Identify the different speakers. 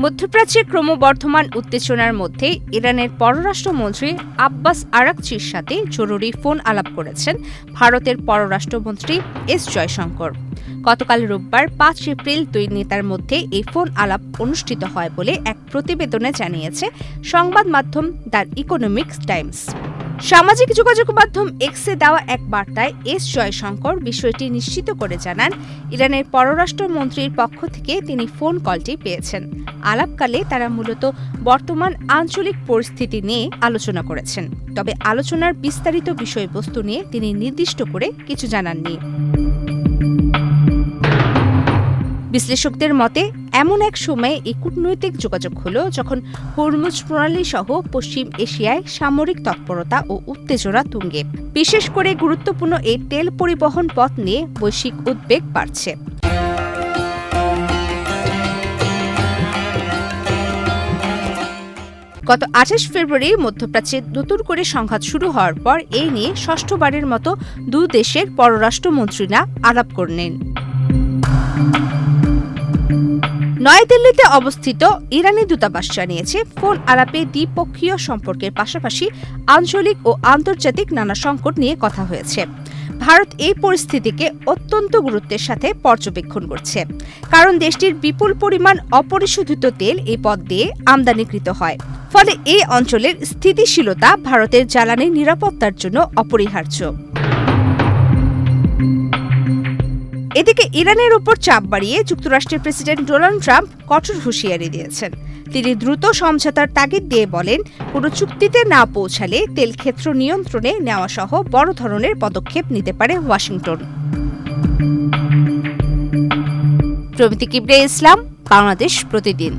Speaker 1: মধ্যপ্রাচ্যে ক্রমবর্ধমান উত্তেজনার মধ্যে ইরানের পররাষ্ট্রমন্ত্রী আব্বাস আরাকচির সাথে জরুরি ফোন আলাপ করেছেন ভারতের পররাষ্ট্রমন্ত্রী এস জয়শঙ্কর। গতকাল রোববার ৫ এপ্রিল দুই নেতার মধ্যে এই ফোন আলাপ অনুষ্ঠিত হয় বলে এক প্রতিবেদনে জানিয়েছে সংবাদ মাধ্যম দ্য ইকোনমিক টাইমস। সামাজিক যোগাযোগ মাধ্যম এক্সে দেওয়া এক বার্তায় এস জয়শঙ্কর বিষয়টি নিশ্চিত করে জানান, ইরানের পররাষ্ট্রমন্ত্রীর পক্ষ থেকে তিনি ফোন কলটি পেয়েছেন। আলাপকালে তারা মূলত বর্তমান আঞ্চলিক পরিস্থিতি নিয়ে আলোচনা করেছেন, তবে আলোচনার বিস্তারিত বিষয়বস্তু নিয়ে তিনি নির্দিষ্ট করে কিছু জানাননি। বিশ্লেষকদের মতে এমন এক সময়ে এই কূটনৈতিক যোগাযোগ হলো যখন হরমুজ প্রণালী সহ পশ্চিম এশিয়ায় সামরিক তৎপরতা ও উত্তেজনা তুঙ্গে। বিশেষ করে গুরুত্বপূর্ণ এই তেল পরিবহন পথ নিয়ে বৈশ্বিক উদ্বেগ বাড়ছে। গত ২৮ ফেব্রুয়ারি মধ্যপ্রাচ্যে নতুন করে সংঘাত শুরু হওয়ার পর এই নিয়ে ষষ্ঠবারের মতো দুই দেশের পররাষ্ট্রমন্ত্রীরা আলাপ করলেন। নয়াদিল্লিতে অবস্থিত ইরানি দূতাবাস জানিয়েছে, ফোন আলাপে দ্বিপক্ষীয় সম্পর্কের পাশাপাশি আঞ্চলিক ও আন্তর্জাতিক নানা সংকট নিয়ে কথা হয়েছে। ভারত এই পরিস্থিতিকে অত্যন্ত গুরুত্বের সাথে পর্যবেক্ষণ করছে, কারণ দেশটির বিপুল পরিমাণ অপরিশোধিত তেল এই পথ দিয়ে আমদানিকৃত হয়। ফলে এই অঞ্চলের স্থিতিশীলতা ভারতের জ্বালানি নিরাপত্তার জন্য অপরিহার্য। এদিকে ইরানের উপর চাপ বাড়িয়ে যুক্তরাষ্ট্রের প্রেসিডেন্ট ডোনাল্ড ট্রাম্প কঠোর হুঁশিয়ারি দিয়েছেন। তিনি দ্রুত সমঝোতার তাগিদ দিয়ে বলেন, কোনো চুক্তিতে না পৌঁছালে তেল ক্ষেত্র নিয়ন্ত্রণে নেওয়া সহ বড় ধরনের পদক্ষেপ নিতে পারে ওয়াশিংটন। প্রমিতি কিবরিয়া ইসলাম, বাংলাদেশ প্রতিদিন।